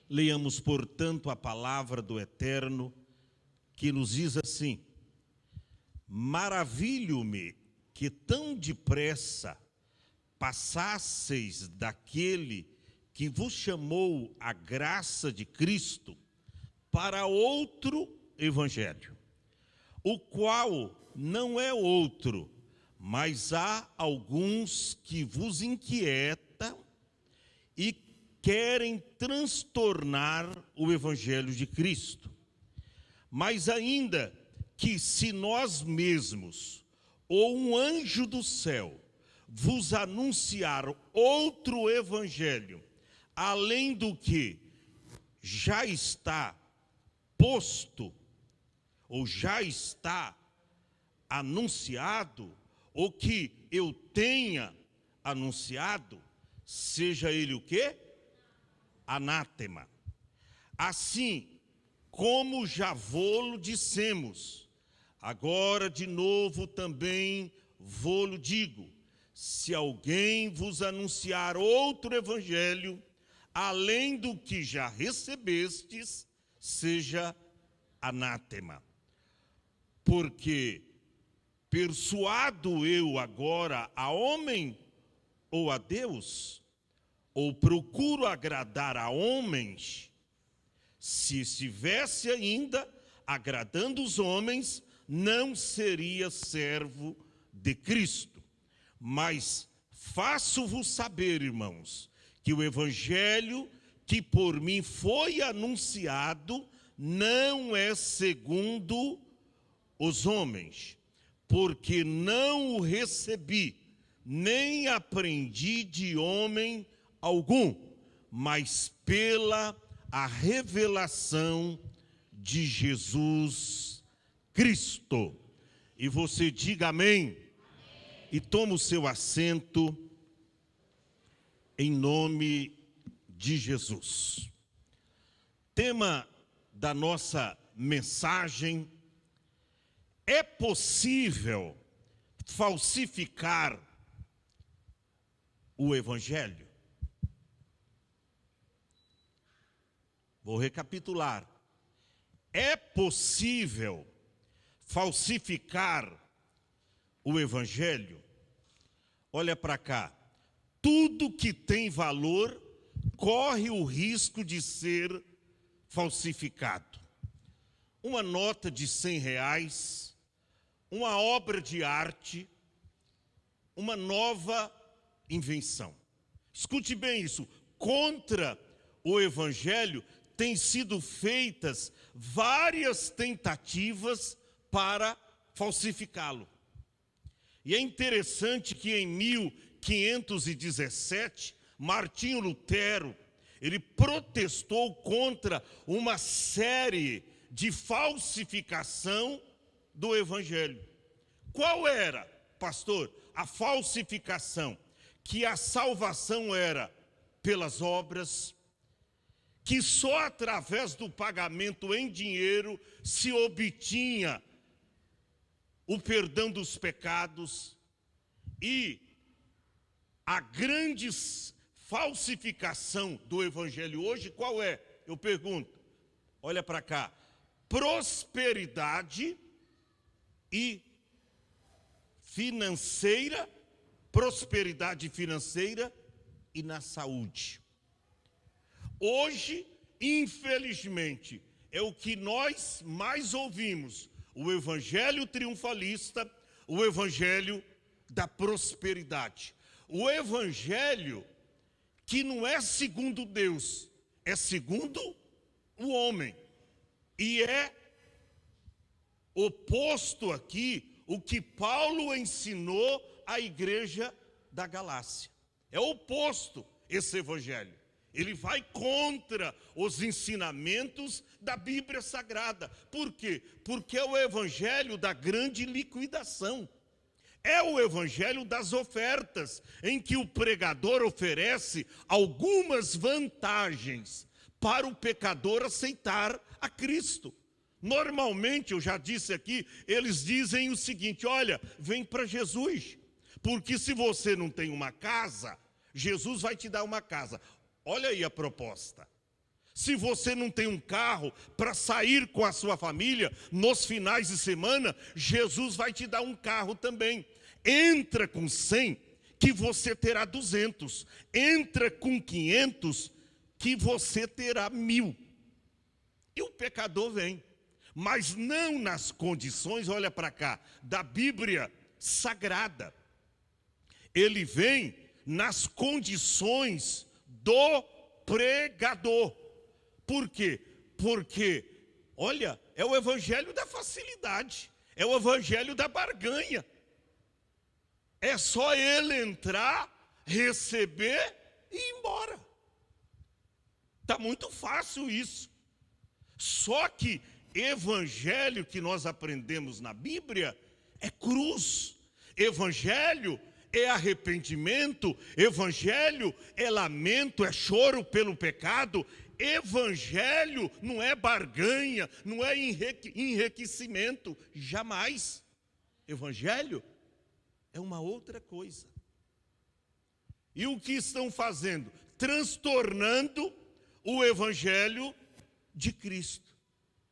Leiamos, portanto, a palavra do Eterno, que nos diz assim: maravilho-me que tão depressa passasseis daquele que vos chamou a graça de Cristo para outro evangelho, o qual não é outro, mas há alguns que vos inquietam e querem transtornar o evangelho de Cristo. Mas ainda que se nós mesmos ou um anjo do céu vos anunciar outro evangelho, além do que já está posto, ou já está anunciado, ou que eu tenha anunciado, seja ele o quê? Anátema. Assim como já vô-lo dissemos, agora de novo também vô-lo digo: se alguém vos anunciar outro evangelho, além do que já recebestes, seja anátema. Porque persuado eu agora a homem ou a Deus, ou procuro agradar a homens? Se estivesse ainda agradando os homens, não seria servo de Cristo. Mas faço-vos saber, irmãos, que o evangelho que por mim foi anunciado não é segundo os homens, porque não o recebi, nem aprendi de homem algum, mas pela a revelação de Jesus Cristo. E você diga amém. Amém. E toma o seu assento em nome de Jesus. Tema da nossa mensagem: é possível falsificar o evangelho? Vou recapitular. É possível falsificar o evangelho? Olha para cá. Tudo que tem valor corre o risco de ser falsificado. Uma nota de R$100, uma obra de arte, uma nova invenção. Escute bem isso. Contra o evangelho têm sido feitas várias tentativas para falsificá-lo. E é interessante que em 1517, Martinho Lutero, ele protestou contra uma série de falsificação do evangelho. Qual era, pastor, a falsificação? Que a salvação era pelas obras, que só através do pagamento em dinheiro se obtinha o perdão dos pecados. E a grande falsificação do evangelho hoje, qual é? Eu pergunto, olha para cá: prosperidade e financeira, prosperidade financeira e na saúde. Hoje, infelizmente, é o que nós mais ouvimos: o evangelho triunfalista, o evangelho da prosperidade. O evangelho que não é segundo Deus, é segundo o homem. E é oposto aqui o que Paulo ensinou à igreja da Galácia. É oposto esse evangelho. Ele vai contra os ensinamentos da Bíblia Sagrada. Por quê? Porque é o evangelho da grande liquidação. É o evangelho das ofertas, em que o pregador oferece algumas vantagens para o pecador aceitar a Cristo. Normalmente, eu já disse aqui, eles dizem o seguinte: olha, vem para Jesus, porque se você não tem uma casa, Jesus vai te dar uma casa. Olha aí a proposta. Se você não tem um carro para sair com a sua família nos finais de semana, Jesus vai te dar um carro também. Entra com 100, que você terá 200. Entra com 500, que você terá 1000. E o pecador vem, mas não nas condições, olha para cá, da Bíblia Sagrada. Ele vem nas condições do pregador. Por quê? Porque, olha, é o evangelho da facilidade, é o evangelho da barganha. É só ele entrar, receber e ir embora. Está muito fácil isso. Só que evangelho que nós aprendemos na Bíblia é cruz. Evangelho é arrependimento, evangelho é lamento, é choro pelo pecado. Evangelho não é barganha, não é enriquecimento, jamais. Evangelho é uma outra coisa. E o que estão fazendo? Transtornando o evangelho de Cristo.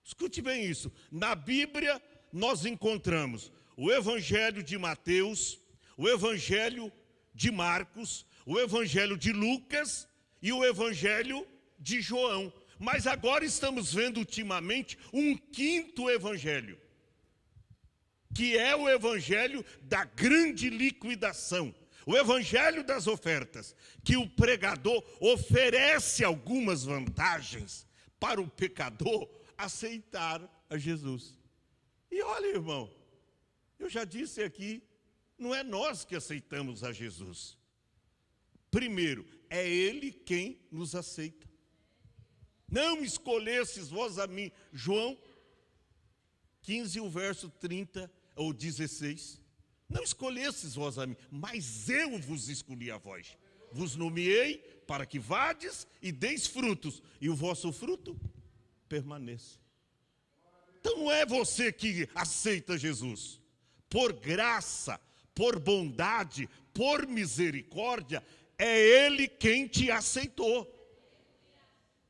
Escute bem isso. Na Bíblia nós encontramos o evangelho de Mateus, o evangelho de Marcos, o evangelho de Lucas e o evangelho de João. Mas agora estamos vendo ultimamente um quinto evangelho, que é o evangelho da grande liquidação, o evangelho das ofertas, que o pregador oferece algumas vantagens para o pecador aceitar a Jesus. E olha, irmão, eu já disse aqui, não é nós que aceitamos a Jesus. Primeiro, é Ele quem nos aceita. Não escolhesses vós a mim. João 15, o verso 30 ou 16. Não escolhesses vós a mim, mas eu vos escolhi a vós. Vos nomeei para que vades e deis frutos, e o vosso fruto permaneça. Então não é você que aceita Jesus. Por graça, por bondade, por misericórdia, é Ele quem te aceitou.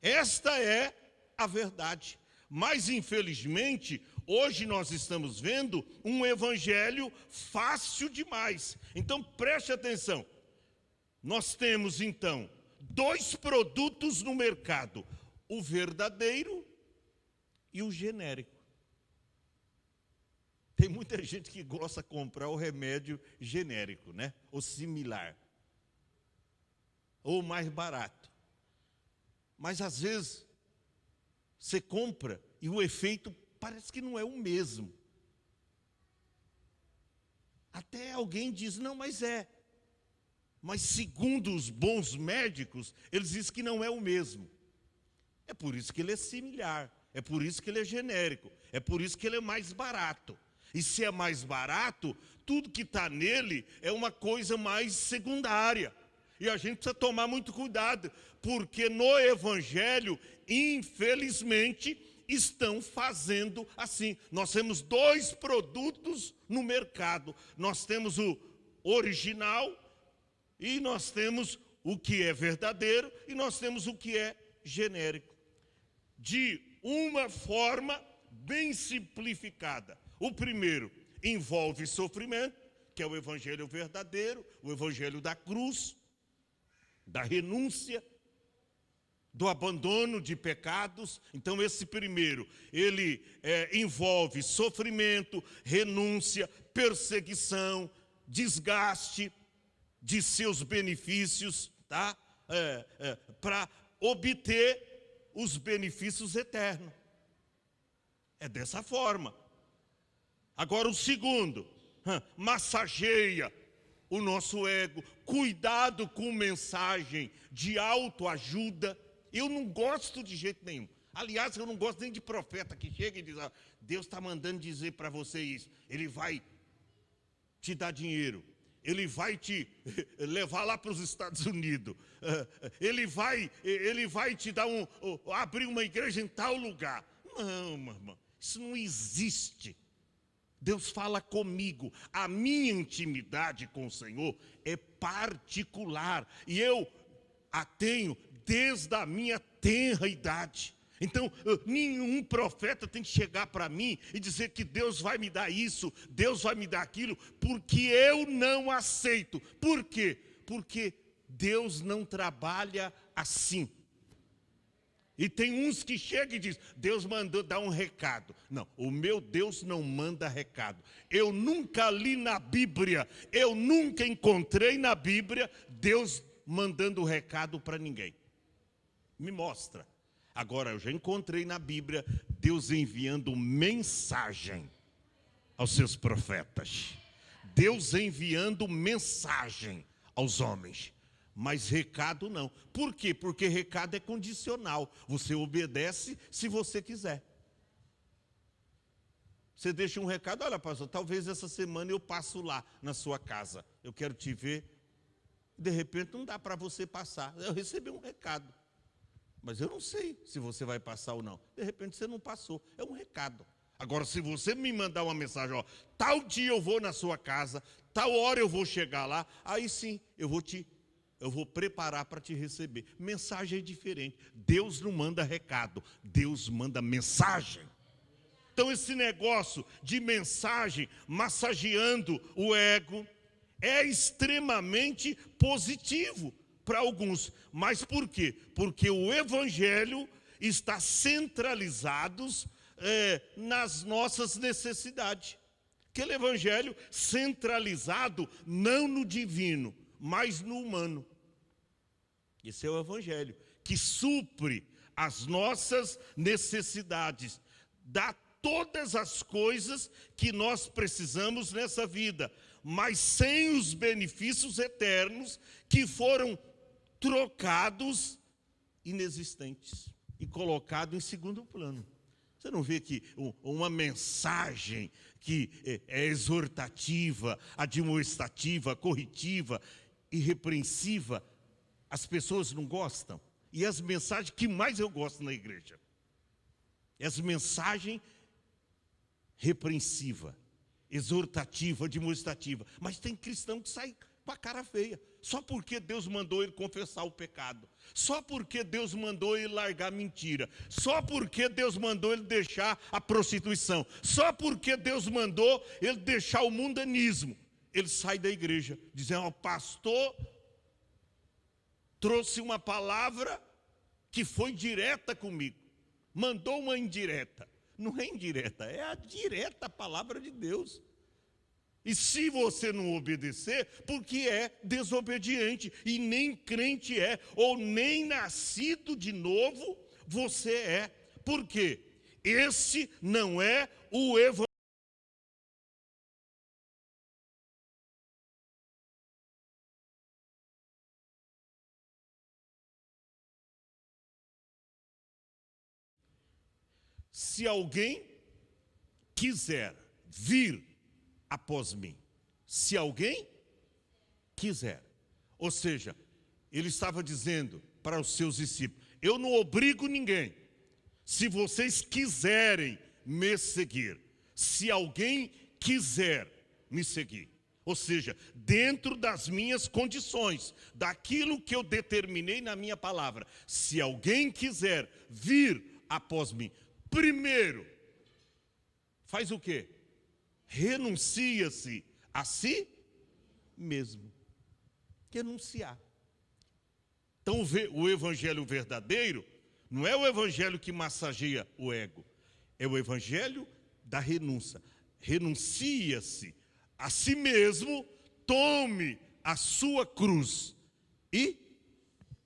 Esta é a verdade. Mas infelizmente, hoje nós estamos vendo um evangelho fácil demais. Então preste atenção. Nós temos então 2 produtos no mercado: o verdadeiro e o genérico. Tem muita gente que gosta de comprar o remédio genérico, né? Ou similar, ou mais barato. Mas às vezes você compra e o efeito parece que não é o mesmo. Até alguém diz, não, mas é. Mas segundo os bons médicos, eles dizem que não é o mesmo. É por isso que ele é similar, é por isso que ele é genérico, é por isso que ele é mais barato. E se é mais barato, tudo que está nele é uma coisa mais secundária. E a gente precisa tomar muito cuidado, porque no evangelho, infelizmente, estão fazendo assim. Nós temos 2 produtos no mercado. Nós temos o original e nós temos o que é verdadeiro e nós temos o que é genérico. De uma forma bem simplificada. O primeiro envolve sofrimento, que é o evangelho verdadeiro, o evangelho da cruz, da renúncia, do abandono de pecados. Então esse primeiro, ele envolve sofrimento, renúncia, perseguição, desgaste de seus benefícios, tá? Para obter os benefícios eternos. É dessa forma. Agora o segundo, massageia o nosso ego, cuidado com mensagem de autoajuda. Eu não gosto de jeito nenhum. Aliás, eu não gosto nem de profeta que chega e diz, Deus está mandando dizer para você isso. Ele vai te dar dinheiro. Ele vai te levar lá para os Estados Unidos. Ele vai te dar abrir uma igreja em tal lugar. Não, meu irmão, isso não existe. Deus fala comigo. A minha intimidade com o Senhor é particular. E eu a tenho desde a minha tenra idade. Então, nenhum profeta tem que chegar para mim e dizer que Deus vai me dar isso, Deus vai me dar aquilo, porque eu não aceito. Por quê? Porque Deus não trabalha assim. E tem uns que chegam e dizem, Deus mandou dar um recado. Não, o meu Deus não manda recado. Eu nunca li na Bíblia, eu nunca encontrei na Bíblia Deus mandando recado para ninguém. Me mostra. Agora, eu já encontrei na Bíblia Deus enviando mensagem aos seus profetas. Deus enviando mensagem aos homens. Mas recado não. Por quê? Porque recado é condicional. Você obedece se você quiser. Você deixa um recado, olha pastor, talvez essa semana eu passo lá na sua casa. Eu quero te ver. De repente não dá para você passar. Eu recebi um recado. Mas eu não sei se você vai passar ou não. De repente você não passou. É um recado. Agora, se você me mandar uma mensagem, ó, tal dia eu vou na sua casa, tal hora eu vou chegar lá, aí sim, eu vou preparar para te receber. Mensagem é diferente. Deus não manda recado, Deus manda mensagem. Então, esse negócio de mensagem massageando o ego é extremamente positivo para alguns. Mas por quê? Porque o evangelho está centralizado nas nossas necessidades. Aquele evangelho centralizado não no divino, mas no humano. Esse é o evangelho que supre as nossas necessidades, dá todas as coisas que nós precisamos nessa vida, mas sem os benefícios eternos que foram trocados, inexistentes e colocados em segundo plano. Você não vê que uma mensagem que é exortativa, admoestativa, corretiva e repreensiva, as pessoas não gostam? E as mensagens que mais eu gosto na igreja, as mensagens repreensiva, exortativa, admoestativa. Mas tem cristão que sai com a cara feia, só porque Deus mandou ele confessar o pecado, só porque Deus mandou ele largar a mentira, só porque Deus mandou ele deixar a prostituição, só porque Deus mandou ele deixar o mundanismo. Ele sai da igreja, dizendo, o pastor trouxe uma palavra que foi direta comigo, mandou uma indireta. Não é indireta, é a direta palavra de Deus. E se você não obedecer, porque é desobediente, e nem crente é, ou nem nascido de novo você é. Por quê? Esse não é o evangelho. Se alguém quiser vir após mim, se alguém quiser, ou seja, ele estava dizendo para os seus discípulos, eu não obrigo ninguém, se vocês quiserem me seguir, se alguém quiser me seguir, ou seja, dentro das minhas condições, daquilo que eu determinei na minha palavra, se alguém quiser vir após mim, primeiro, faz o quê? Renuncia-se a si mesmo. Renunciar. Então, o evangelho verdadeiro não é o evangelho que massageia o ego, é o evangelho da renúncia. Renuncia-se a si mesmo, tome a sua cruz e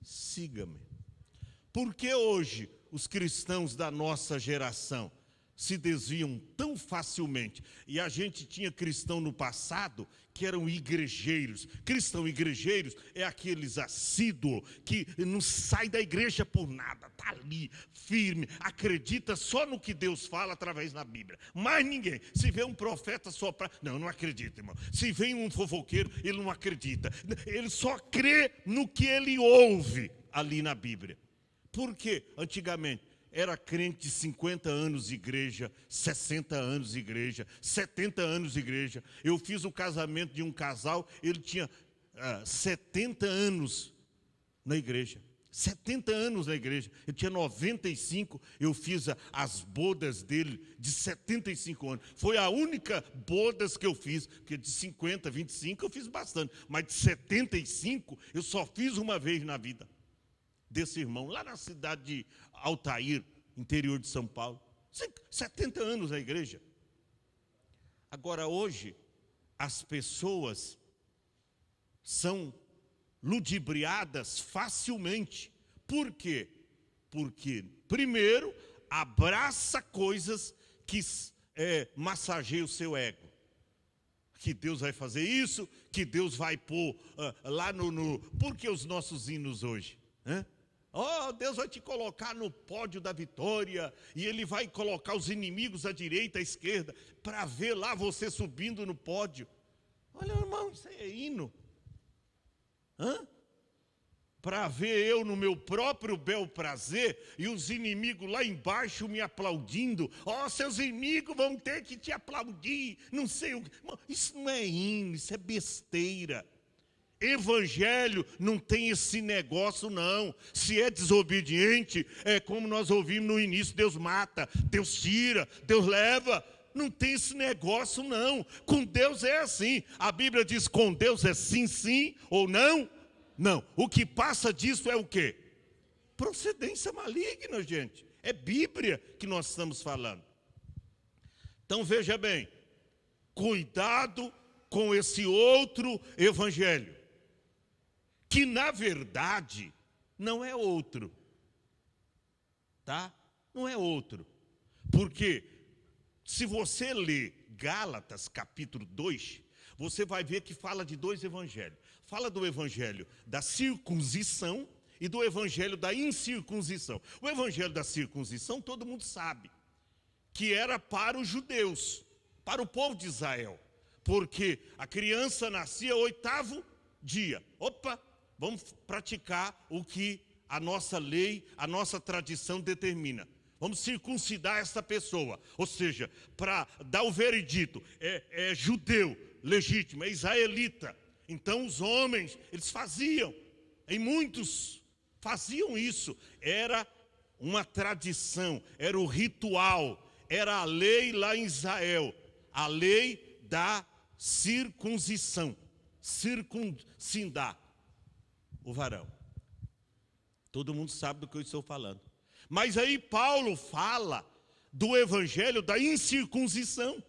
siga-me. Por que hoje os cristãos da nossa geração se desviam tão facilmente? E a gente tinha cristão no passado que eram igrejeiros. Cristão igrejeiros é aqueles assíduos que não sai da igreja por nada, está ali, firme, acredita só no que Deus fala através da Bíblia. Mais ninguém. Se vê um profeta soprar, não acredita, irmão. Se vem um fofoqueiro, ele não acredita. Ele só crê no que ele ouve ali na Bíblia. Por quê? Antigamente era crente de 50 anos de igreja, 60 anos de igreja, 70 anos de igreja. Eu fiz o casamento de um casal, ele tinha 70 anos na igreja. 70 anos na igreja. Eu tinha 95, eu fiz as bodas dele de 75 anos. Foi a única bodas que eu fiz, porque de 50, 25 eu fiz bastante, mas de 75 eu só fiz uma vez na vida desse irmão, lá na cidade de Altair, interior de São Paulo. 70 anos na igreja. Agora hoje, as pessoas são ludibriadas facilmente. Por quê? Porque, primeiro, abraça coisas que massageiam o seu ego. Que Deus vai fazer isso, que Deus vai pôr lá no... Por que os nossos hinos hoje? Oh, Deus vai te colocar no pódio da vitória, e Ele vai colocar os inimigos à direita, à esquerda, para ver lá você subindo no pódio. Olha, irmão, isso é hino. Para ver eu no meu próprio bel prazer e os inimigos lá embaixo me aplaudindo. Oh, seus inimigos vão ter que te aplaudir. Não sei o que. Isso não é hino, isso é besteira. Evangelho não tem esse negócio não. Se é desobediente, é como nós ouvimos no início: Deus mata, Deus tira, Deus leva. Não tem esse negócio não. Com Deus é assim. A Bíblia diz: com Deus é sim, sim, ou não, não. O que passa disso é o quê? Procedência maligna, gente. É Bíblia que nós estamos falando. Então veja bem, cuidado com esse outro evangelho, que na verdade não é outro, tá? Não é outro. Porque se você ler Gálatas capítulo 2, você vai ver que fala de dois evangelhos. Fala do evangelho da circuncisão e do evangelho da incircuncisão. O evangelho da circuncisão todo mundo sabe que era para os judeus, para o povo de Israel. Porque a criança nascia ao 8º dia. Opa, vamos praticar o que a nossa lei, a nossa tradição determina. Vamos circuncidar essa pessoa. Ou seja, para dar o veredito, é judeu, legítimo, é israelita. Então os homens, eles faziam, e muitos faziam isso. Era uma tradição, era o ritual, era a lei lá em Israel. A lei da circuncisão, circuncidar o varão. Todo mundo sabe do que eu estou falando. Mas aí Paulo fala do evangelho da incircuncisão,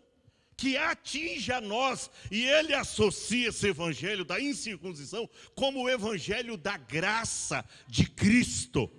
que atinge a nós, e ele associa esse evangelho da incircuncisão como o evangelho da graça de Cristo.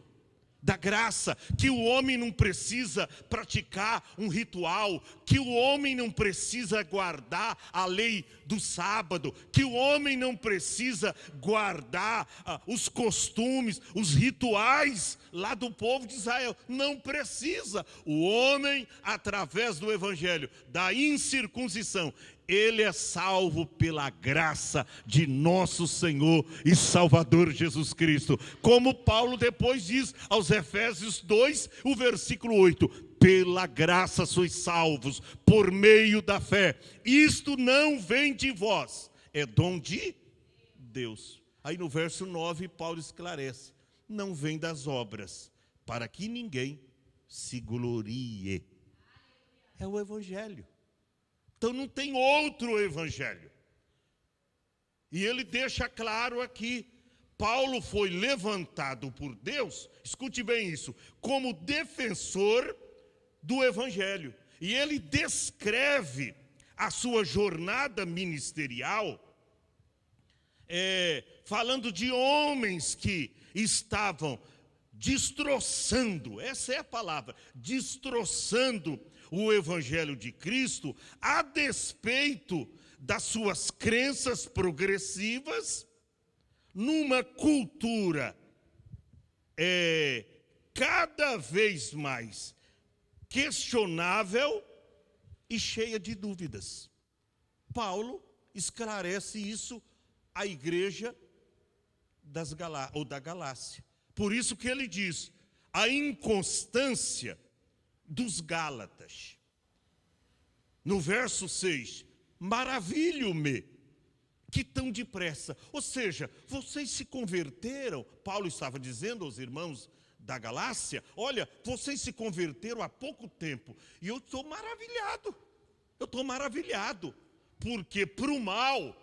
Da graça, que o homem não precisa praticar um ritual, que o homem não precisa guardar a lei do sábado, que o homem não precisa guardar os costumes, os rituais lá do povo de Israel. Não precisa. O homem, através do evangelho da incircuncisão, ele é salvo pela graça de nosso Senhor e Salvador Jesus Cristo. Como Paulo depois diz aos Efésios 2, o versículo 8: pela graça sois salvos, por meio da fé. Isto não vem de vós, é dom de Deus. Aí no verso 9, Paulo esclarece: não vem das obras, para que ninguém se glorie. É o evangelho. Então não tem outro evangelho. E ele deixa claro aqui: Paulo foi levantado por Deus, escute bem isso, como defensor do evangelho. E ele descreve a sua jornada ministerial, falando de homens que estavam destroçando, essa é a palavra, destroçando o evangelho de Cristo, a despeito das suas crenças progressivas, numa cultura cada vez mais questionável e cheia de dúvidas. Paulo esclarece isso à igreja da Galácia. Por isso que ele diz: a inconstância dos Gálatas. No verso 6, maravilho-me que tão depressa. Ou seja, vocês se converteram, Paulo estava dizendo aos irmãos da Galácia, olha, vocês se converteram há pouco tempo, e eu estou maravilhado, porque para o mal,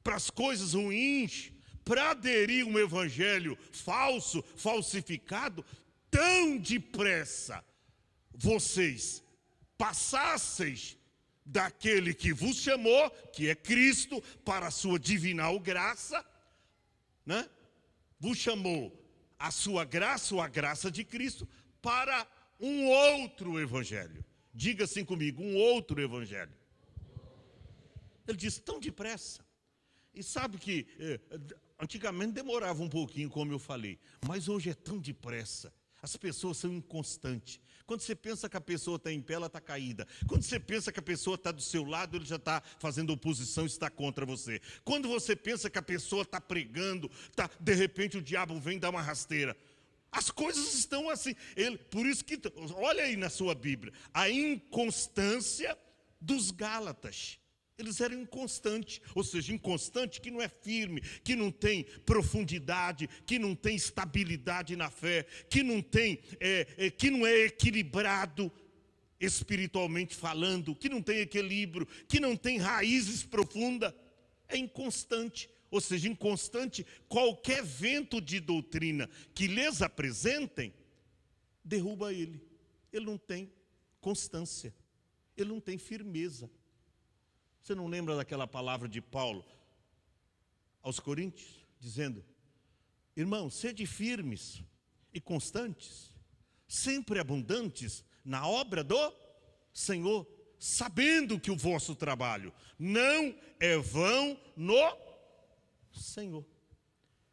para as coisas ruins, para aderir um evangelho falso, falsificado, tão depressa, vocês passasseis daquele que vos chamou, que é Cristo, para a sua divinal graça, né? Vos chamou a sua graça, ou a graça de Cristo, para um outro evangelho. Diga assim comigo, um outro evangelho. Ele diz, tão depressa. E sabe que antigamente demorava um pouquinho, como eu falei, mas hoje é tão depressa. As pessoas são inconstantes. Quando você pensa que a pessoa está em pé, ela está caída. Quando você pensa que a pessoa está do seu lado, ele já está fazendo oposição, está contra você. Quando você pensa que a pessoa está pregando, de repente o diabo vem dar uma rasteira. As coisas estão assim. Por isso que, olha aí na sua Bíblia, a inconstância dos Gálatas. Eles eram inconstantes, ou seja, inconstante que não é firme, que não tem profundidade, que não tem estabilidade na fé, que não é equilibrado espiritualmente falando, que não tem equilíbrio, que não tem raízes profundas. É inconstante, ou seja, inconstante, qualquer vento de doutrina que lhes apresentem, derruba ele. Ele não tem constância, ele não tem firmeza. Você não lembra daquela palavra de Paulo aos Coríntios, dizendo, irmãos, sede firmes e constantes, sempre abundantes na obra do Senhor, sabendo que o vosso trabalho não é vão no Senhor.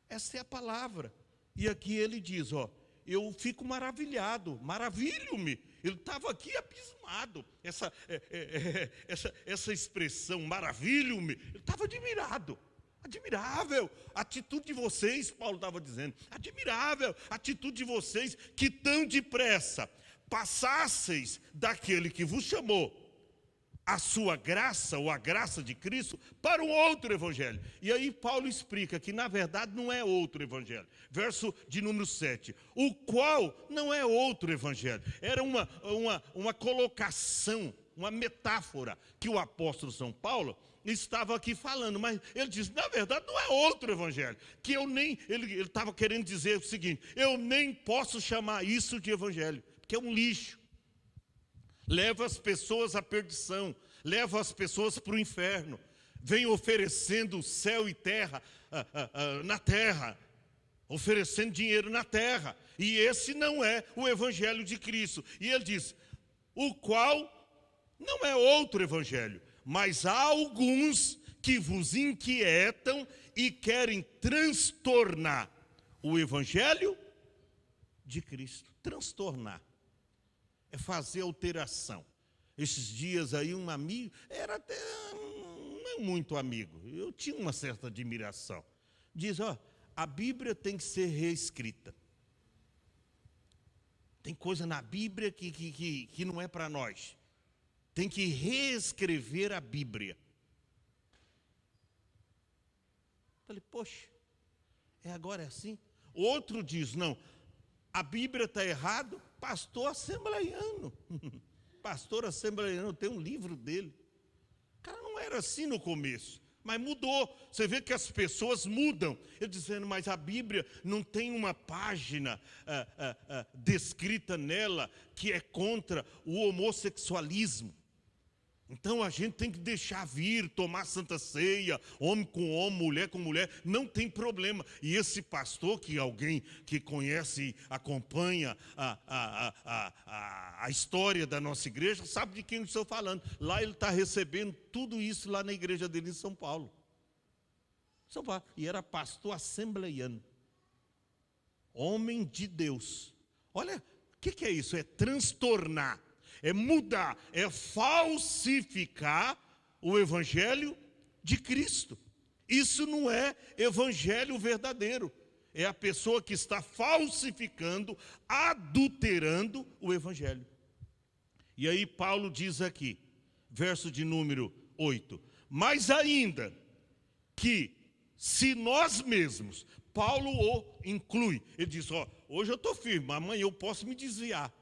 Essa é a palavra. E aqui ele diz, eu fico maravilhado, maravilho-me. Ele estava aqui abismado, essa expressão, maravilho-me, ele estava admirado, admirável, a atitude de vocês, Paulo estava dizendo, admirável, a atitude de vocês, que tão depressa passasseis daquele que vos chamou, a sua graça, ou a graça de Cristo, para um outro evangelho. E aí Paulo explica que na verdade não é outro evangelho. Verso de número 7. O qual não é outro evangelho. Era uma colocação, uma metáfora que o apóstolo São Paulo estava aqui falando. Mas ele diz, na verdade não é outro evangelho. Que ele estava querendo dizer o seguinte, eu nem posso chamar isso de evangelho, porque é um lixo. Leva as pessoas à perdição, leva as pessoas para o inferno, vem oferecendo céu e terra na terra, oferecendo dinheiro na terra, e esse não é o evangelho de Cristo. E ele diz, o qual não é outro evangelho, mas há alguns que vos inquietam e querem transtornar o evangelho de Cristo, transtornar. É fazer alteração. Esses dias aí um amigo, era até não muito amigo, eu tinha uma certa admiração. Diz, a Bíblia tem que ser reescrita. Tem coisa na Bíblia que não é para nós. Tem que reescrever a Bíblia. Falei, poxa, agora é assim? Outro diz, não, a Bíblia está errado. Pastor assembleiano, tem um livro dele. Cara, não era assim no começo, mas mudou. Você vê que as pessoas mudam. Ele dizendo, mas a Bíblia não tem uma página descrita nela que é contra o homossexualismo. Então a gente tem que deixar vir, tomar santa ceia, homem com homem, mulher com mulher, não tem problema. E esse pastor, que alguém que conhece, acompanha a história da nossa igreja, sabe de quem eu estou falando. Lá ele está recebendo tudo isso lá na igreja dele em São Paulo. E era pastor assembleiano, homem de Deus. Olha, o que é isso? É transtornar. É mudar, é falsificar o evangelho de Cristo. Isso não é evangelho verdadeiro. É a pessoa que está falsificando, adulterando o evangelho. E aí Paulo diz aqui, verso de número 8. Mas ainda, que se nós mesmos, Paulo o inclui, ele diz, hoje eu estou firme, amanhã eu posso me desviar,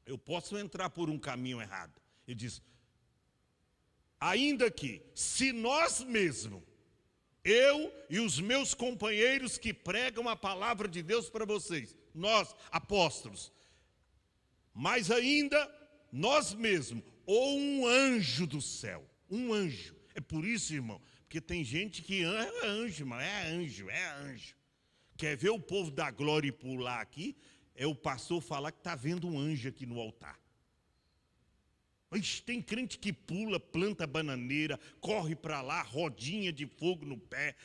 eu posso entrar por um caminho errado. Ele diz, ainda que se nós mesmos, eu e os meus companheiros que pregam a palavra de Deus para vocês, nós, apóstolos, mas ainda nós mesmos, ou um anjo do céu, um anjo. É por isso, irmão, porque tem gente que é anjo, irmão, é anjo. Quer ver o povo da glória e pular aqui? É o pastor falar que está vendo um anjo aqui no altar. Ixi, tem crente que pula, planta bananeira, corre para lá, rodinha de fogo no pé.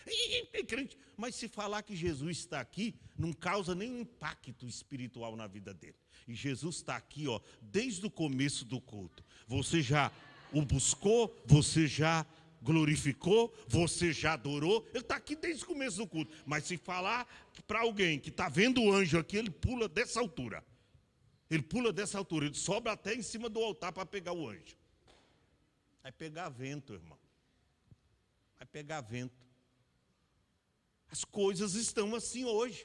Tem crente, mas se falar que Jesus está aqui, não causa nenhum impacto espiritual na vida dele. E Jesus está aqui, desde o começo do culto. Você já o buscou, você já glorificou, você já adorou. Ele está aqui desde o começo do culto. Mas se falar para alguém que está vendo o anjo aqui, ele pula dessa altura. Ele pula dessa altura, ele sobe até em cima do altar para pegar o anjo. Vai pegar vento, irmão. Vai pegar vento. As coisas estão assim hoje.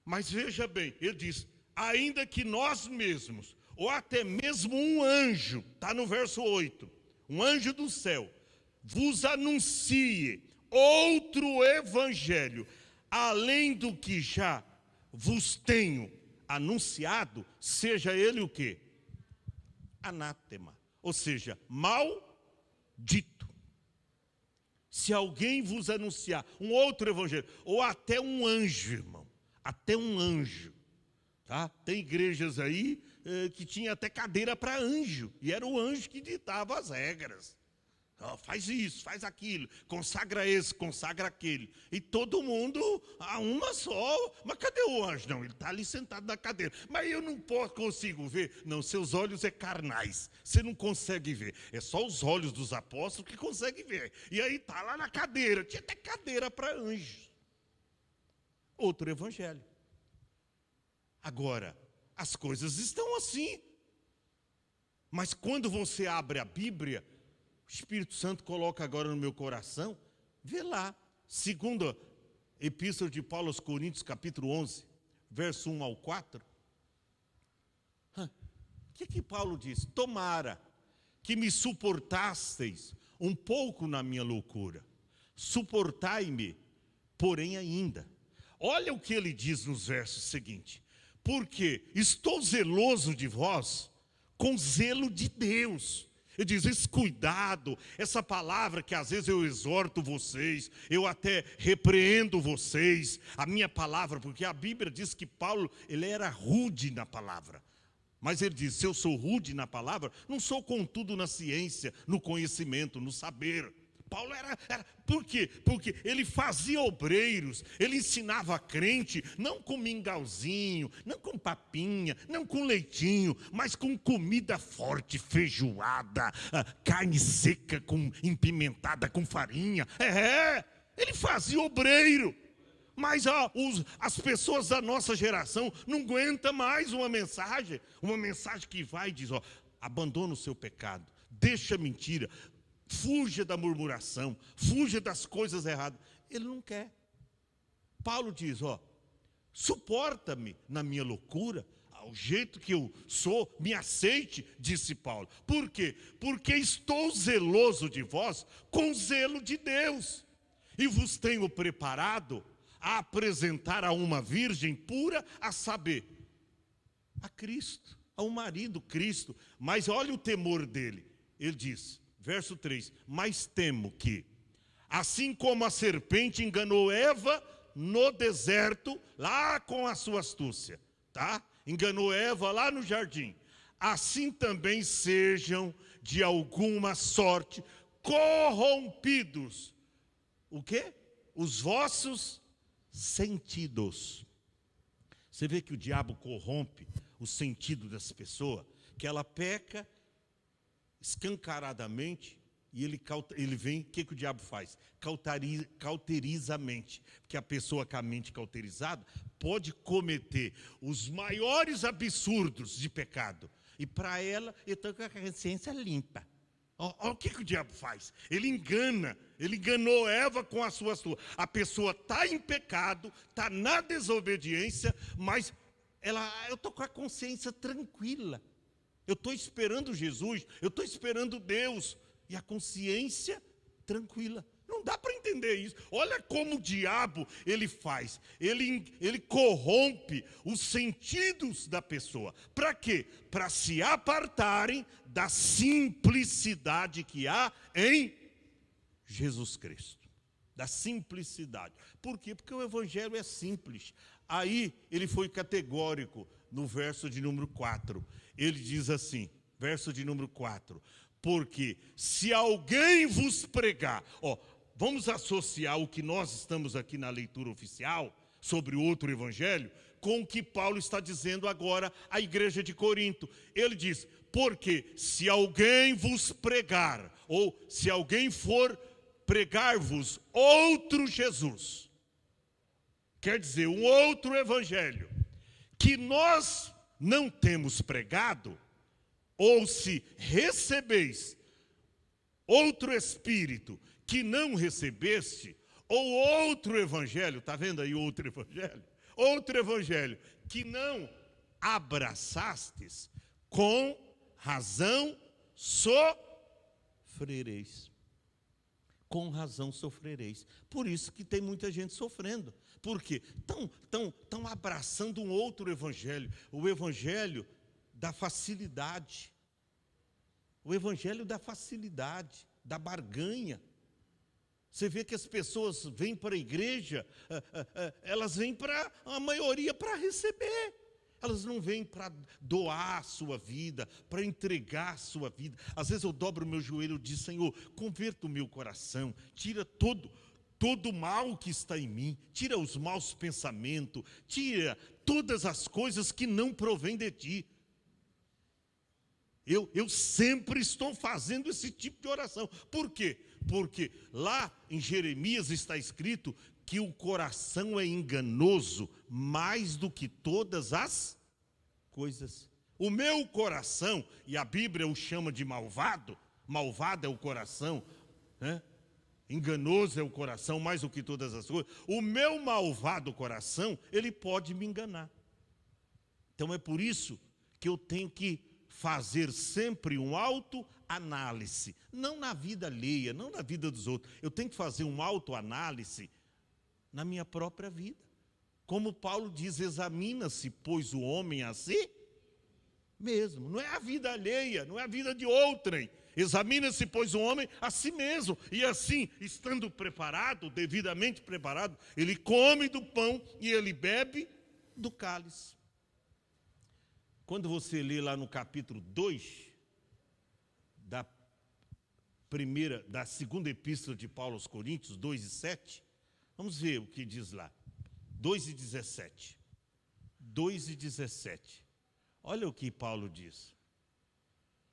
Mas veja bem, ele diz, ainda que nós mesmos, ou até mesmo um anjo, está no verso 8, um anjo do céu, vos anuncie outro evangelho, além do que já vos tenho anunciado, seja ele o quê? Anátema, ou seja, maldito. Se alguém vos anunciar um outro evangelho, ou até um anjo, irmão, até um anjo, tá? Tem igrejas aí que tinha até cadeira para anjo, e era o anjo que ditava as regras. Faz isso, faz aquilo, consagra esse, consagra aquele. E todo mundo a uma só. Mas cadê o anjo? Não, ele está ali sentado na cadeira. Mas eu não consigo ver. Não, seus olhos é carnais. Você não consegue ver. É só os olhos dos apóstolos que conseguem ver. E aí está lá na cadeira. Tinha até cadeira para anjos. Outro evangelho. Agora, as coisas estão assim. Mas quando você abre a Bíblia, o Espírito Santo coloca agora no meu coração, vê lá, segunda Epístola de Paulo aos Coríntios, capítulo 11, verso 1 ao 4. O que Paulo diz? Tomara que me suportasseis um pouco na minha loucura. Suportai-me, porém ainda. Olha o que ele diz nos versos seguintes. Porque estou zeloso de vós com zelo de Deus. Ele diz, esse cuidado, essa palavra que às vezes eu exorto vocês, eu até repreendo vocês, a minha palavra, porque a Bíblia diz que Paulo, ele era rude na palavra. Mas ele diz, se eu sou rude na palavra, não sou contudo na ciência, no conhecimento, no saber. Paulo era, por quê? Porque ele fazia obreiros, ele ensinava crente, não com mingauzinho, não com papinha, não com leitinho, mas com comida forte, feijoada, carne seca, empimentada com farinha. Ele fazia obreiro. Mas as pessoas da nossa geração não aguentam mais uma mensagem que vai e diz, abandona o seu pecado, deixa a mentira, fuja da murmuração, fuja das coisas erradas. Ele não quer. Paulo diz, suporta-me na minha loucura, ao jeito que eu sou, me aceite, disse Paulo. Por quê? Porque estou zeloso de vós com zelo de Deus, e vos tenho preparado a apresentar a uma virgem pura, a saber, a Cristo, ao marido Cristo. Mas olha o temor dele. Ele diz, verso 3, mas temo que, assim como a serpente enganou Eva no deserto, lá com a sua astúcia, tá? Enganou Eva lá no jardim, assim também sejam de alguma sorte corrompidos. O quê? Os vossos sentidos. Você vê que o diabo corrompe o sentido das pessoas, que ela peca escancaradamente e ele vem, o que o diabo faz? Cauteriza a mente, porque a pessoa com a mente cauterizada pode cometer os maiores absurdos de pecado, e para ela, eu estou com a consciência limpa, Olha o que o diabo faz. Ele engana. Ele enganou Eva com a sua astúcia. A pessoa está em pecado, está na desobediência, mas eu estou com a consciência tranquila. Eu estou esperando Jesus, eu estou esperando Deus. E a consciência tranquila. Não dá para entender isso. Olha como o diabo ele faz. Ele corrompe os sentidos da pessoa. Para quê? Para se apartarem da simplicidade que há em Jesus Cristo. Da simplicidade. Por quê? Porque o evangelho é simples. Aí ele foi categórico no verso de número 4. Ele diz assim, verso de número 4. Porque se alguém vos pregar, vamos associar o que nós estamos aqui na leitura oficial, sobre o outro evangelho, com o que Paulo está dizendo agora à igreja de Corinto. Ele diz, porque se alguém vos pregar, ou se alguém for pregar-vos outro Jesus, quer dizer, um outro evangelho, que nós não temos pregado, ou se recebeis outro espírito que não recebeste, ou outro evangelho, está vendo aí outro evangelho? Outro evangelho que não abraçastes, com razão sofrereis. Com razão sofrereis. Por isso que tem muita gente sofrendo. Por quê? Estão abraçando um outro evangelho, o evangelho da facilidade. O evangelho da facilidade, da barganha. Você vê que as pessoas vêm para a igreja, elas vêm a maioria para receber. Elas não vêm para doar a sua vida, para entregar a sua vida. Às vezes eu dobro o meu joelho e digo, Senhor, converta o meu coração, tira todo o mal que está em mim, tira os maus pensamentos, tira todas as coisas que não provêm de ti. Eu sempre estou fazendo esse tipo de oração. Por quê? Porque lá em Jeremias está escrito que o coração é enganoso mais do que todas as coisas. O meu coração, e a Bíblia o chama de malvado, malvado é o coração, né? Enganoso é o coração mais do que todas as coisas. O meu malvado coração, ele pode me enganar. Então é por isso que eu tenho que fazer sempre um autoanálise, não na vida alheia, não na vida dos outros. Eu tenho que fazer um autoanálise na minha própria vida. Como Paulo diz, examina-se, pois o homem a si mesmo. Não é a vida alheia, não é a vida de outrem. Examina-se, pois o homem a si mesmo. E assim, estando preparado, devidamente preparado, ele come do pão e ele bebe do cálice. Quando você lê lá no capítulo 2 da segunda epístola de Paulo aos Coríntios, 2:7, vamos ver o que diz lá. 2:17. 2:17. Olha o que Paulo diz.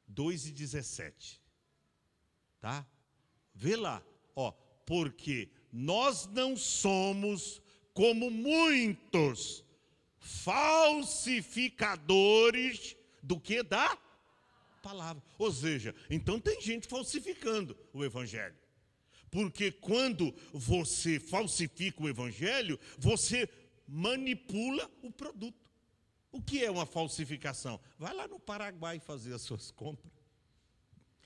2:17. Tá? Vê lá, porque nós não somos como muitos falsificadores do que da palavra. Ou seja, então tem gente falsificando o evangelho. Porque quando você falsifica o evangelho, você manipula o produto. O que é uma falsificação? Vai lá no Paraguai fazer as suas compras.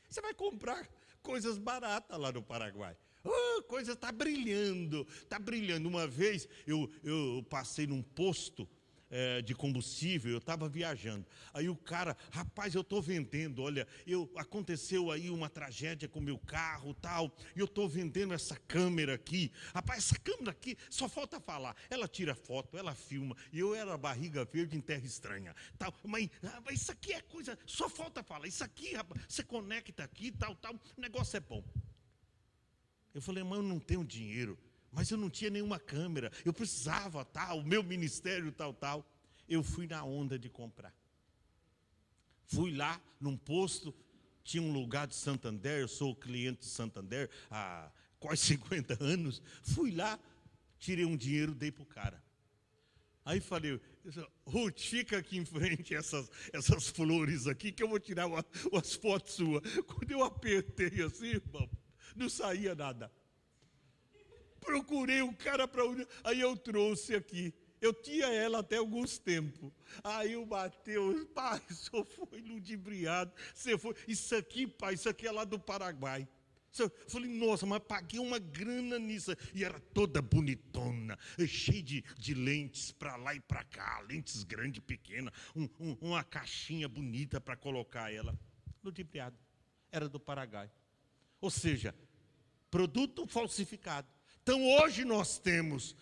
Você vai comprar coisas baratas lá no Paraguai. Coisa está brilhando, está brilhando. Uma vez eu passei num posto de combustível, eu estava viajando. Aí o cara, rapaz, eu estou vendendo, olha, aconteceu aí uma tragédia com o meu carro, tal, e eu estou vendendo essa câmera aqui. Rapaz, essa câmera aqui, só falta falar. Ela tira foto, ela filma, e eu era barriga verde em terra estranha. Tal, mas isso aqui é coisa, só falta falar. Isso aqui, rapaz, você conecta aqui, tal, o negócio é bom. Eu falei, mas eu não tenho dinheiro. Mas eu não tinha nenhuma câmera, eu precisava, tal, o meu ministério, tal. Eu fui na onda de comprar. Fui lá, num posto, tinha um lugar de Santander, eu sou cliente de Santander há quase 50 anos. Fui lá, tirei um dinheiro, dei para o cara. Aí falei, Ruth, fica aqui em frente essas flores aqui, que eu vou tirar umas fotos suas. Quando eu apertei assim, irmão, não saía nada. Procurei um cara para unir, aí eu trouxe aqui. Eu tinha ela até alguns tempos. Aí o Mateus, pai, só foi ludibriado. Você foi, isso aqui, pai, isso aqui é lá do Paraguai. Eu falei, nossa, mas paguei uma grana nisso. E era toda bonitona, cheia de lentes para lá e para cá, lentes grandes e pequenas, uma caixinha bonita para colocar ela. Ludibriado. Era do Paraguai. Ou seja, produto falsificado. Então hoje nós temos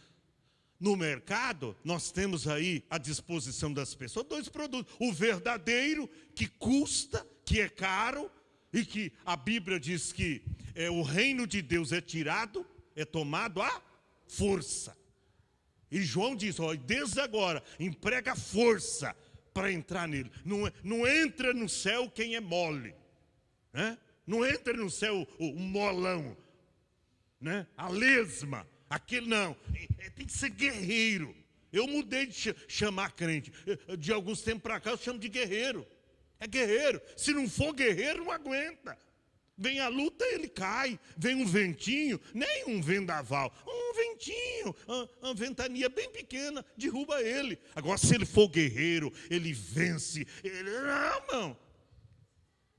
no mercado, nós temos aí à disposição das pessoas 2 produtos. O verdadeiro, que custa, que é caro, e que a Bíblia diz que o reino de Deus é tirado, é tomado à força. E João diz, desde agora, emprega força para entrar nele. Não entra no céu quem é mole. Né? Não entra no céu o molão. Né? A lesma. Aquele não. Tem que ser guerreiro. Eu mudei de chamar crente. De alguns tempos para cá eu chamo de guerreiro. É guerreiro. Se não for guerreiro, não aguenta. Vem a luta, ele cai. Vem um ventinho, nem um vendaval. Um ventinho, uma ventania bem pequena, derruba ele. Agora, se ele for guerreiro, ele vence. Não, irmão.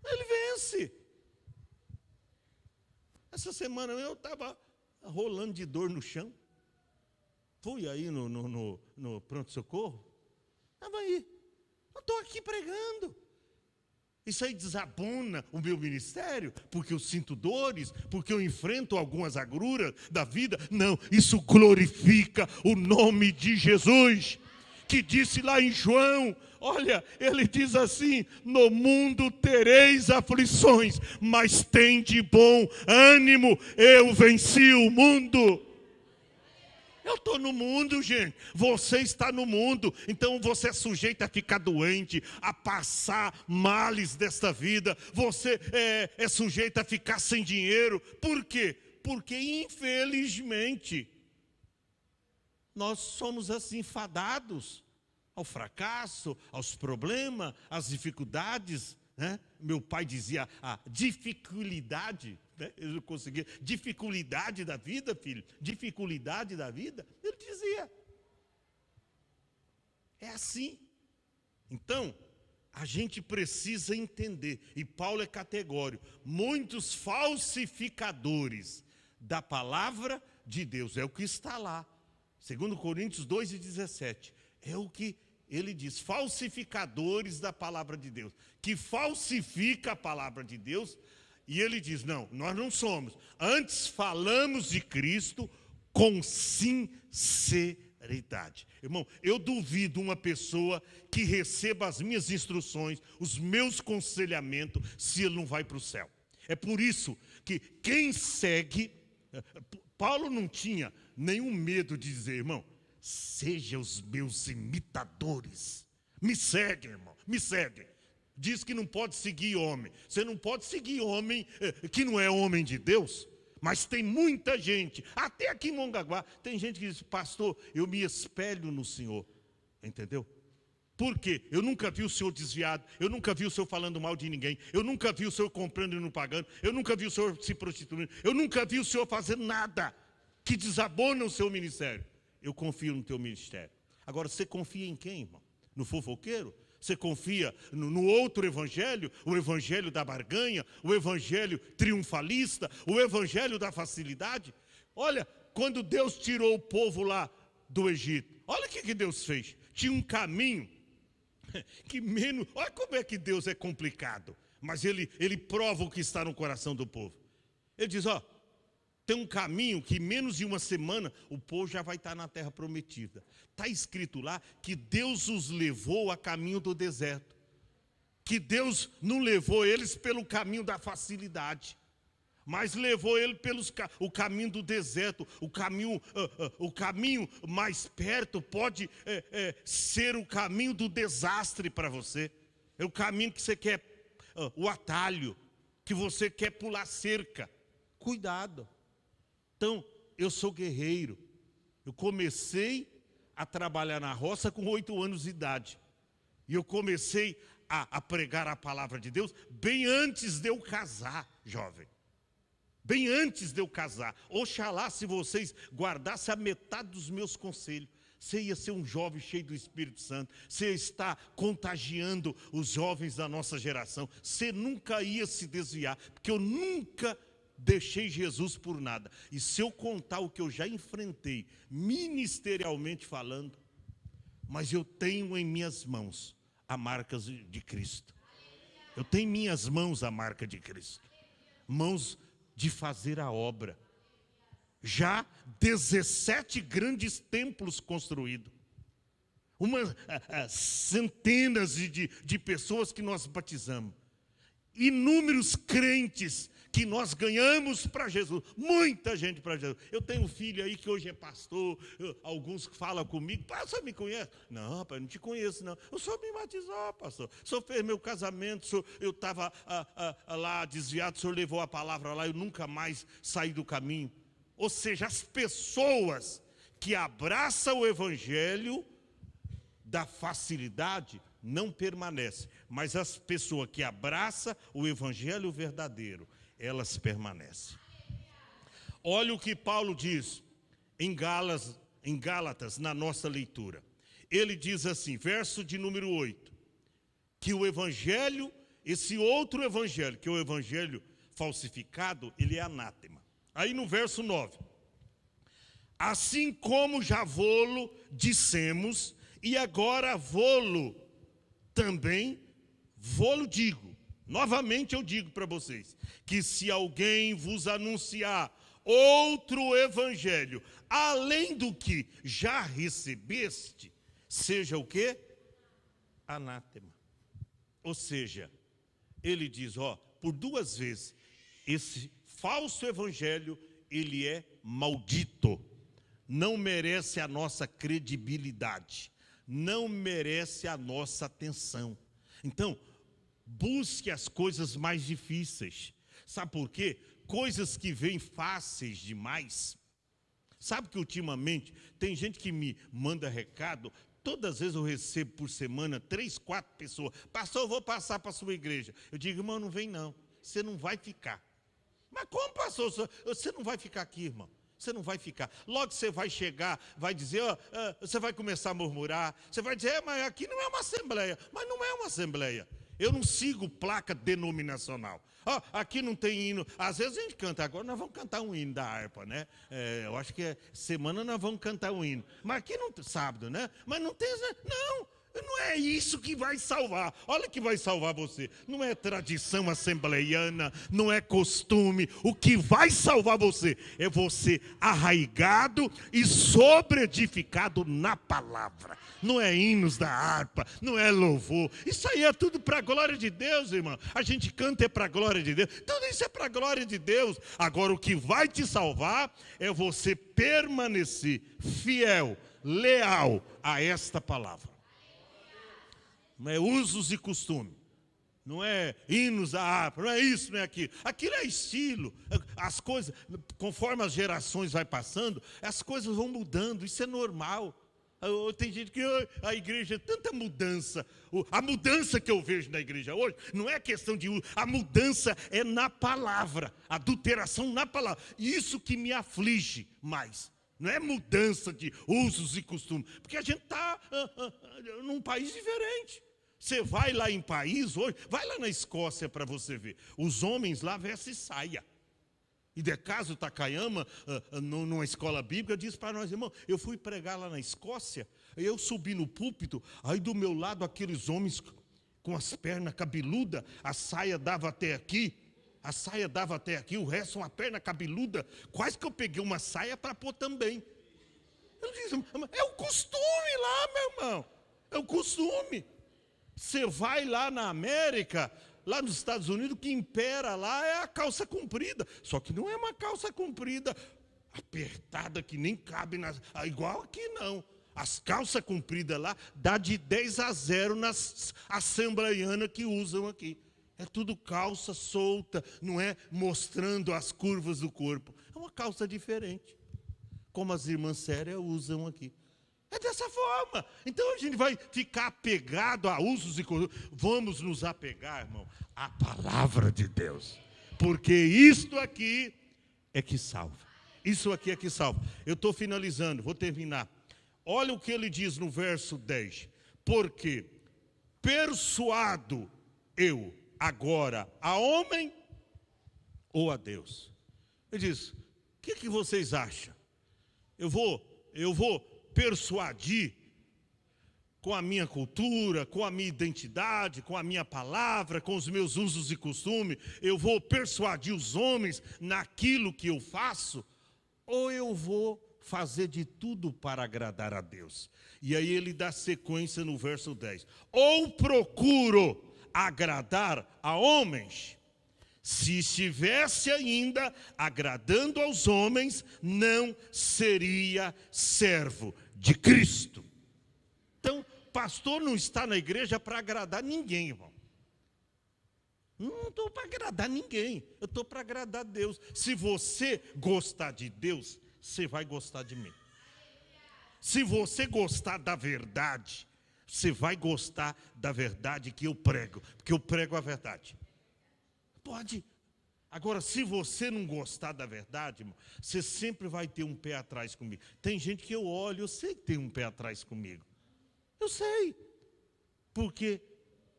Ele vence. Essa semana eu estava rolando de dor no chão. Fui aí no pronto-socorro. Estava aí. Eu estou aqui pregando. Isso aí desabona o meu ministério, porque eu sinto dores, porque eu enfrento algumas agruras da vida. Não, isso glorifica o nome de Jesus, que disse lá em João, olha, ele diz assim, no mundo tereis aflições, mas tende bom ânimo, eu venci o mundo. Eu estou no mundo, gente. Você está no mundo. Então você é sujeito a ficar doente, a passar males desta vida. Você é sujeito a ficar sem dinheiro. Por quê? Porque, infelizmente, nós somos assim fadados ao fracasso, aos problemas, às dificuldades. Né? Meu pai dizia a dificuldade. Né? Eu não conseguia. Dificuldade da vida, filho. Dificuldade da vida. Ele dizia. É assim. Então, a gente precisa entender. E Paulo é categórico. Muitos falsificadores da palavra de Deus. É o que está lá. 2 Coríntios 2:17. É o que ele diz. Falsificadores da palavra de Deus. Que falsifica a palavra de Deus. E ele diz, não, nós não somos. Antes falamos de Cristo com sinceridade. Irmão, eu duvido uma pessoa que receba as minhas instruções, os meus aconselhamentos, se ele não vai para o céu. É por isso que quem segue, Paulo não tinha nenhum medo de dizer, irmão, sejam os meus imitadores. Me seguem, irmão, me seguem. Diz que não pode seguir homem. Você não pode seguir homem que não é homem de Deus. Mas tem muita gente, até aqui em Mongaguá, tem gente que diz, pastor, eu me espelho no Senhor. Entendeu? Por quê? Eu nunca vi o Senhor desviado, eu nunca vi o Senhor falando mal de ninguém, eu nunca vi o Senhor comprando e não pagando, eu nunca vi o Senhor se prostituindo, eu nunca vi o Senhor fazendo nada que desabona o seu ministério. Eu confio no teu ministério. Agora, você confia em quem, irmão? No fofoqueiro? Você confia no outro evangelho, o evangelho da barganha, o evangelho triunfalista, o evangelho da facilidade? Olha, quando Deus tirou o povo lá do Egito, olha o que Deus fez. Tinha um caminho que menos... Olha como é que Deus é complicado. Mas ele prova o que está no coração do povo. Ele diz, tem um caminho que menos de uma semana o povo já vai estar na terra prometida. Está escrito lá que Deus os levou a caminho do deserto. Que Deus não levou eles pelo caminho da facilidade, mas levou ele o caminho do deserto. O caminho mais perto pode ser o caminho do desastre para você. É o caminho que você quer, o atalho, que você quer pular cerca. Cuidado. Então, eu sou guerreiro. Eu comecei a trabalhar na roça com 8 anos de idade. E eu comecei a pregar a palavra de Deus bem antes de eu casar, jovem. Bem antes de eu casar. Oxalá se vocês guardassem a metade dos meus conselhos. Você ia ser um jovem cheio do Espírito Santo. Você está contagiando os jovens da nossa geração. Você nunca ia se desviar, porque eu nunca deixei Jesus por nada. E se eu contar o que eu já enfrentei, ministerialmente falando, mas eu tenho em minhas mãos a marca de Cristo. Eu tenho em minhas mãos a marca de Cristo. Mãos de fazer a obra. Já 17 grandes templos construídos. Centenas de pessoas que nós batizamos. Inúmeros crentes que nós ganhamos para Jesus. Muita gente para Jesus. Eu tenho um filho aí que hoje é pastor. Alguns falam comigo. Pastor, me conhece? Não, rapaz, não te conheço não. O senhor me batizou, pastor. O senhor fez meu casamento. Eu estava lá desviado. O senhor levou a palavra lá. Eu nunca mais saí do caminho. Ou seja, as pessoas que abraçam o evangelho da facilidade não permanecem, mas as pessoas que abraçam o evangelho verdadeiro, elas permanecem. Olha o que Paulo diz em Gálatas, na nossa leitura. Ele diz assim, verso de número 8, que o evangelho, esse outro evangelho, que é o evangelho falsificado, ele é anátema. Aí no verso 9, assim como já vô-lo dissemos, e agora vô-lo também, vô-lo digo, novamente eu digo para vocês, que se alguém vos anunciar outro evangelho, além do que já recebeste, seja o quê? Anátema. Ou seja, ele diz, por 2 vezes, esse falso evangelho, ele é maldito, não merece a nossa credibilidade, não merece a nossa atenção. Então, busque as coisas mais difíceis. Sabe por quê? Coisas que vêm fáceis demais. Sabe que ultimamente tem gente que me manda recado, todas as vezes eu recebo por semana 3, 4 pessoas. Pastor, eu vou passar para a sua igreja. Eu digo, irmão, não vem não, você não vai ficar. Mas como, pastor? Você não vai ficar aqui, irmão. Você não vai ficar. Logo você vai chegar, vai dizer, você vai começar a murmurar. Você vai dizer, mas aqui não é uma assembleia. Mas não é uma assembleia. Eu não sigo placa denominacional. Aqui não tem hino. Às vezes a gente canta. Agora nós vamos cantar um hino da harpa, né? Eu acho que semana nós vamos cantar um hino. Mas aqui não, sábado, né? Mas não tem, não. Não é isso que vai salvar. Olha que vai salvar você. Não é tradição assembleiana, não é costume. O que vai salvar você é você arraigado e sobreedificado na palavra. Não é hinos da harpa, não é louvor. Isso aí é tudo para a glória de Deus, irmão. A gente canta é para a glória de Deus. Tudo isso é para a glória de Deus. Agora o que vai te salvar é você permanecer fiel, leal a esta palavra. Não é usos e costumes, não é hinos da harpa, não é isso, não é aquilo. Aquilo é estilo. As coisas, conforme as gerações vai passando, as coisas vão mudando, isso é normal. Tem gente que a igreja, tanta mudança. A mudança que eu vejo na igreja hoje, não é questão de uso, a mudança é na palavra, a adulteração na palavra. Isso que me aflige mais. Não é mudança de usos e costumes, porque a gente está num país diferente. Você vai lá em país hoje, vai lá na Escócia para você ver. Os homens lá vestem saia. E de caso Takayama, numa escola bíblica, diz para nós, irmão, eu fui pregar lá na Escócia, eu subi no púlpito, aí do meu lado aqueles homens com as pernas cabeludas, a saia dava até aqui. A saia dava até aqui, o resto uma perna cabeluda. Quase que eu peguei uma saia para pôr também. Eu disse, é o costume lá, meu irmão. É o costume. Você vai lá na América, lá nos Estados Unidos, o que impera lá é a calça comprida. Só que não é uma calça comprida apertada que nem cabe, igual aqui não. As calças compridas lá dá de 10-0 nas assembleianas que usam aqui. É tudo calça solta, não é mostrando as curvas do corpo. É uma calça diferente, como as irmãs sérias usam aqui. É dessa forma. Então a gente vai ficar apegado a usos e costumes. Vamos nos apegar, irmão, à palavra de Deus. Porque isto aqui é que salva. Isso aqui é que salva. Eu estou finalizando, vou terminar. Olha o que ele diz no verso 10. Porque persuado eu agora a homem ou a Deus? Ele diz, o que vocês acham? Eu vou persuadir com a minha cultura, com a minha identidade, com a minha palavra, com os meus usos e costumes, eu vou persuadir os homens naquilo que eu faço, ou eu vou fazer de tudo para agradar a Deus? E aí ele dá sequência no verso 10. Ou procuro agradar a homens, se estivesse ainda agradando aos homens, não seria servo de Cristo. Então, pastor não está na igreja para agradar ninguém, irmão. Não estou para agradar ninguém, eu estou para agradar a Deus. Se você gostar de Deus, você vai gostar de mim. Se você gostar da verdade, você vai gostar da verdade que eu prego, porque eu prego a verdade. Pode. Agora, se você não gostar da verdade, irmão, você sempre vai ter um pé atrás comigo. Tem gente que eu olho, eu sei que tem um pé atrás comigo. Eu sei. Porque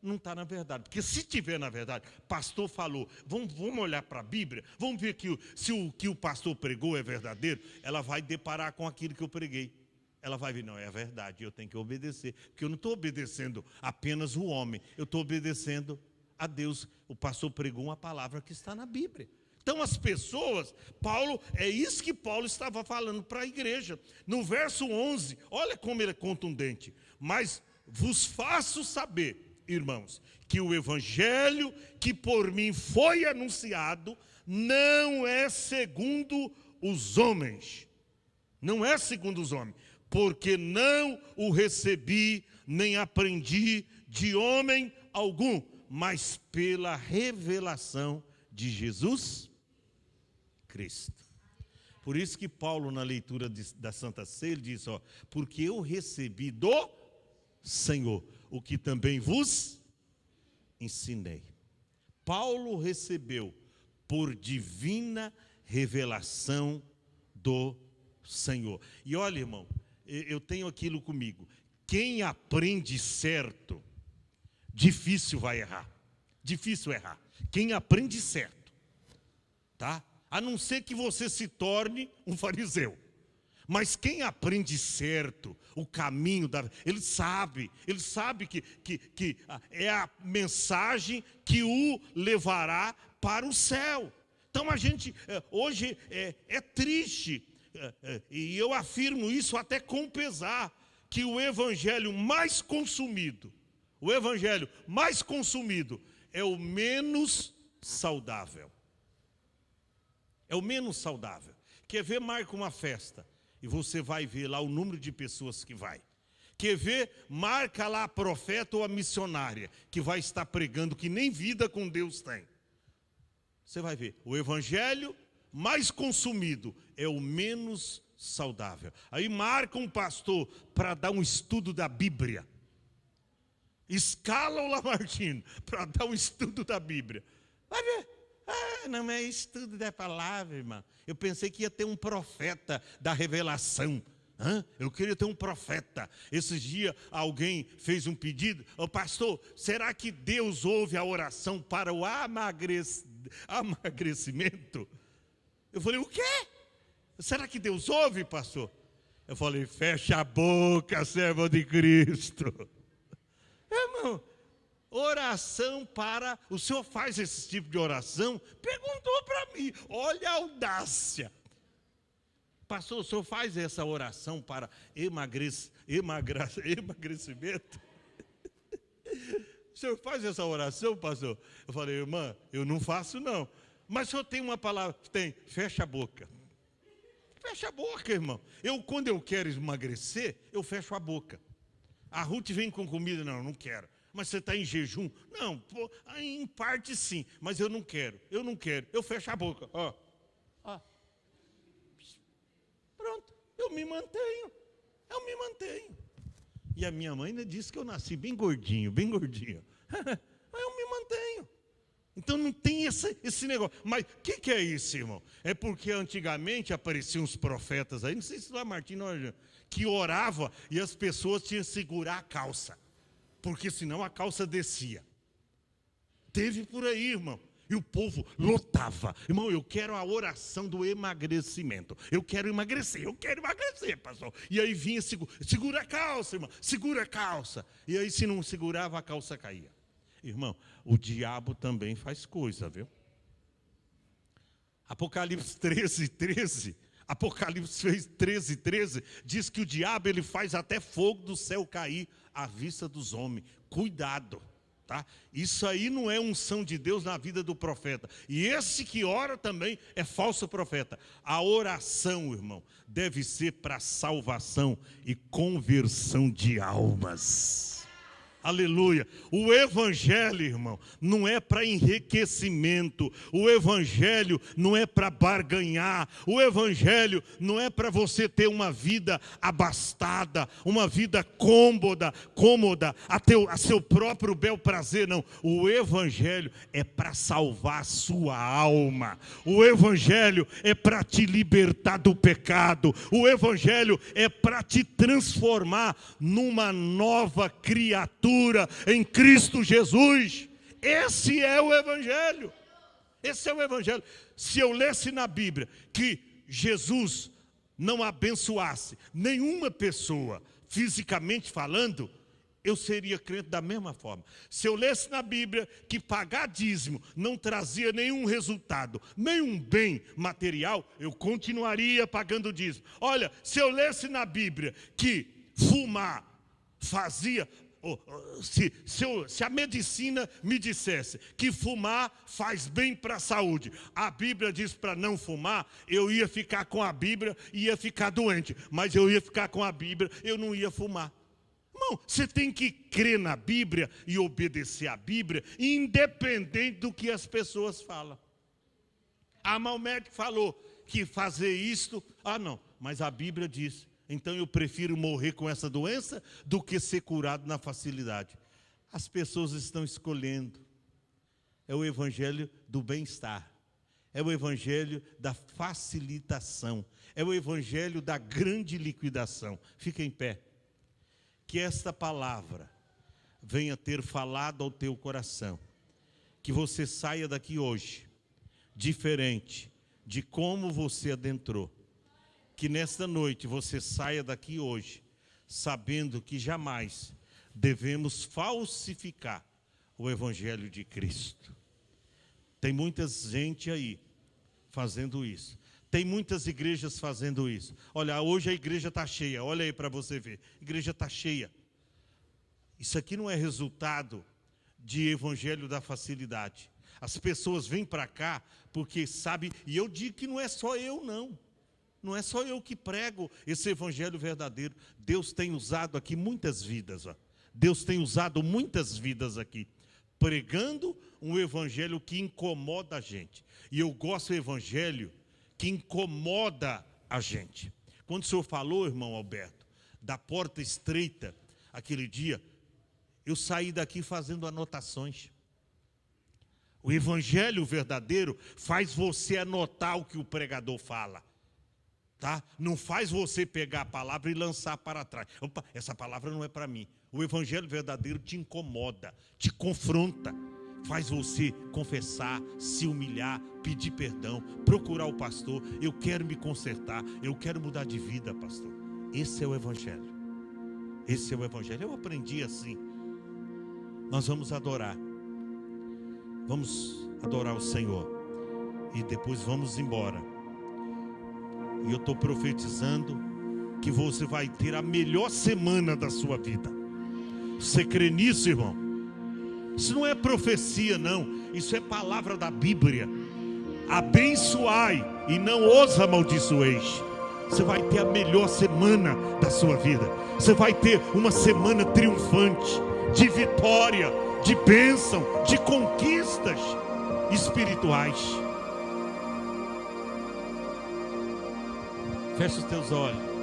não está na verdade. Porque se tiver na verdade, pastor falou, vamos olhar para a Bíblia, vamos ver se o que o pastor pregou é verdadeiro, ela vai deparar com aquilo que eu preguei. Ela vai ver, não, é a verdade, eu tenho que obedecer. Porque eu não estou obedecendo apenas o homem, eu estou obedecendo a Deus. O pastor pregou uma palavra que está na Bíblia. Então as pessoas, é isso que Paulo estava falando para a igreja. No verso 11, olha como ele é contundente. Mas vos faço saber, irmãos, que o evangelho que por mim foi anunciado não é segundo os homens. Não é segundo os homens. Porque não o recebi, nem aprendi de homem algum, mas pela revelação de Jesus Cristo. Por isso que Paulo, na leitura da Santa Ceia, ele diz, porque eu recebi do Senhor o que também vos ensinei. Paulo recebeu por divina revelação do Senhor. E olha, irmão, eu tenho aquilo comigo. Quem aprende certo, difícil vai errar. Difícil errar. Quem aprende certo, tá? A não ser que você se torne um fariseu. Mas quem aprende certo, o caminho ele sabe que é a mensagem que o levará para o céu. Então a gente, hoje é triste, e eu afirmo isso até com pesar, que o evangelho mais consumido é o menos saudável. É o menos saudável. Quer ver, marca uma festa, e você vai ver lá o número de pessoas que vai. Quer ver, marca lá a profeta ou a missionária, que vai estar pregando que nem vida com Deus tem. Você vai ver, o evangelho mais consumido é o menos saudável. Aí marca um pastor para dar um estudo da Bíblia. Escala o Lamartine para dar um estudo da Bíblia. Vai ver. Não é estudo da palavra, irmão. Eu pensei que ia ter um profeta da revelação. Eu queria ter um profeta. Esses dias alguém fez um pedido. Pastor, será que Deus ouve a oração para o emagrecimento? Eu falei, o quê? Será que Deus ouve, pastor? Eu falei, fecha a boca, servo de Cristo. Irmão, oração para... O senhor faz esse tipo de oração? Perguntou para mim. Olha a audácia. Pastor, o senhor faz essa oração para emagrecimento? O senhor faz essa oração, pastor? Eu falei, irmã, eu não faço não. Mas o senhor tem uma palavra? Tem, fecha a boca. Fecha a boca, irmão. Quando eu quero emagrecer, eu fecho a boca. A Ruth vem com comida, não quero. Mas você está em jejum? Não, em parte sim, mas eu não quero. Eu fecho a boca, Pronto, eu me mantenho. Eu me mantenho. E a minha mãe ainda disse que eu nasci bem gordinho, bem gordinho. Eu me mantenho. Então não tem esse negócio. Mas o que é isso, irmão? É porque antigamente apareciam uns profetas aí, não sei se lá Martim, que orava e as pessoas tinham que segurar a calça, porque senão a calça descia. Teve por aí, irmão. E o povo lotava. Irmão, eu quero a oração do emagrecimento. Eu quero emagrecer, pastor. E aí vinha, segura a calça, irmão. Segura a calça. E aí se não segurava, a calça caía. Irmão, o diabo também faz coisa, viu? Apocalipse 13:13. Apocalipse 13:13 diz que o diabo ele faz até fogo do céu cair à vista dos homens. Cuidado. Tá? Isso aí não é unção de Deus na vida do profeta. E esse que ora também é falso profeta. A oração, irmão, deve ser para salvação e conversão de almas. Aleluia. O evangelho, irmão, não é para enriquecimento. O evangelho não é para barganhar. O evangelho não é para você ter uma vida abastada, uma vida cômoda, a seu próprio bel prazer, não. O evangelho é para salvar a sua alma. O evangelho é para te libertar do pecado. O evangelho é para te transformar numa nova criatura em Cristo Jesus. Esse é o evangelho. Esse é o evangelho. Se eu lesse na Bíblia que Jesus não abençoasse nenhuma pessoa, fisicamente falando, eu seria crente da mesma forma. Se eu lesse na Bíblia que pagar dízimo não trazia nenhum resultado, nenhum bem material, eu continuaria pagando dízimo. Olha, se eu lesse na Bíblia que fumar fazia... Se a medicina me dissesse que fumar faz bem para a saúde, a Bíblia diz para não fumar, eu ia ficar com a Bíblia e ia ficar doente, mas eu ia ficar com a Bíblia, eu não ia fumar. Irmão, você tem que crer na Bíblia e obedecer à Bíblia, independente do que as pessoas falam. Mas o médico falou que fazer isto, não, mas a Bíblia diz. Então eu prefiro morrer com essa doença do que ser curado na facilidade. As pessoas estão escolhendo. É o evangelho do bem-estar. É o evangelho da facilitação. É o evangelho da grande liquidação. Fica em pé. Que esta palavra venha ter falado ao teu coração. Que você saia daqui hoje diferente de como você adentrou. Que nesta noite você saia daqui hoje, sabendo que jamais devemos falsificar o Evangelho de Cristo. Tem muita gente aí fazendo isso. Tem muitas igrejas fazendo isso. Olha, hoje a igreja está cheia, olha aí para você ver. A igreja está cheia. Isso aqui não é resultado de Evangelho da facilidade. As pessoas vêm para cá porque sabem, e eu digo que não é só eu não. Não é só eu que prego esse evangelho verdadeiro. Deus tem usado aqui muitas vidas. Deus tem usado muitas vidas aqui, pregando um evangelho que incomoda a gente. E eu gosto do evangelho que incomoda a gente. Quando o senhor falou, irmão Alberto, da porta estreita, aquele dia, eu saí daqui fazendo anotações. O evangelho verdadeiro faz você anotar o que o pregador fala. Tá? Não faz você pegar a palavra e lançar para trás. Opa, essa palavra não é para mim. O evangelho verdadeiro te incomoda, te confronta. Faz você confessar, se humilhar, pedir perdão, procurar o pastor. Eu quero me consertar, eu quero mudar de vida, pastor. Esse é o evangelho. Esse é o evangelho. Eu aprendi assim. Nós vamos adorar. Vamos adorar o Senhor. E depois vamos embora. E eu estou profetizando que você vai ter a melhor semana da sua vida. Você crê nisso, irmão? Isso não é profecia, não. Isso é palavra da Bíblia. Abençoai e não os amaldiçoeis. Você vai ter a melhor semana da sua vida. Você vai ter uma semana triunfante, de vitória, de bênção, de conquistas espirituais. Fecha os teus olhos.